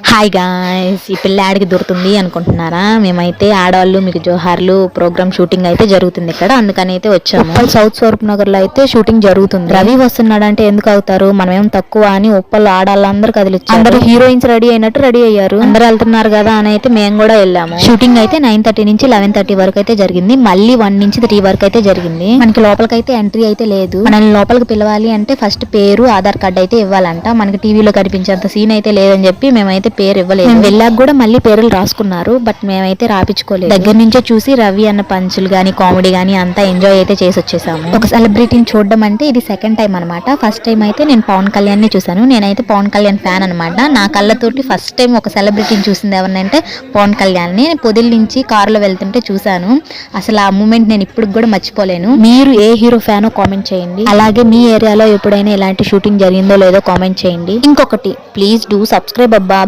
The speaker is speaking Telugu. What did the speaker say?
హాయ్ గాయ్స్, ఈ పిల్ల యాడికి దొరుకుతుంది అనుకుంటున్నారా? మేమైతే ఆడవాళ్ళు మీకు జోహార్లు ప్రోగ్రామ్ షూటింగ్ అయితే జరుగుతుంది ఇక్కడ, అందుకని అయితే వచ్చాము. ఉప్పల్ సౌత్ స్వరూప్ నగర్ లో అయితే షూటింగ్ జరుగుతుంది. రవి వస్తున్నాడంటే ఎందుకు అవుతారు, మనమేం తక్కువ అని ఉప్పల్ ఆడాళ్ళందరూ కదిలిచ్చారు. అందరూ హీరోయిన్స్ రెడీ అయినట్టు రెడీ అయ్యారు. అందరూ వెళ్తున్నారు కదా అని అయితే మేము కూడా వెళ్ళాము. షూటింగ్ అయితే 9:30 నుంచి 11:30 వరకు అయితే జరిగింది. మళ్ళీ 1 నుంచి 3 వరకు అయితే జరిగింది. మనకి లోపలికైతే ఎంట్రీ అయితే లేదు. మనల్ని లోపలికి పిలవాలి అంటే ఫస్ట్ పేరు, ఆధార్ కార్డు అయితే ఇవ్వాలంట. మనకి టీవీలో కనిపించేంత సీన్ అయితే లేదని చెప్పి మేమైతే పేరు ఇవ్వలేదు. మేము వెళ్ళాక కూడా మళ్ళీ పేర్లు రాసుకున్నారు, బట్ మేమైతే రాపించుకోలేదు. దగ్గర నుంచే చూసి రవి అన్న పంచులు గానీ కామెడీ గానీ అంతా ఎంజాయ్ అయితే చేసి వచ్చేసాము. ఒక సెలబ్రిటీని చూడడం అంటే ఇది సెకండ్ టైం అనమాట. ఫస్ట్ టైం అయితే నేను పవన్ కళ్యాణ్ ని చూసాను. నేనైతే పవన్ కళ్యాణ్ ఫ్యాన్ అనమాట. నా కళ్ళతోటి ఫస్ట్ టైం ఒక సెలబ్రిటీని చూసింది ఎవరినంటే పవన్ కళ్యాణ్ ని. పొదిల నుంచి కారులో వెళ్తుంటే చూసాను. అసలు ఆ మూమెంట్ నేను ఇప్పుడు కూడా మర్చిపోలేను. మీరు ఏ హీరో ఫ్యానో కామెంట్ చేయండి. అలాగే మీ ఏరియాలో ఎప్పుడైనా ఇలాంటి షూటింగ్ జరిగిందో లేదో కామెంట్ చేయండి. ఇంకొకటి, ప్లీజ్ డూ సబ్స్క్రైబ్ అబ్బా.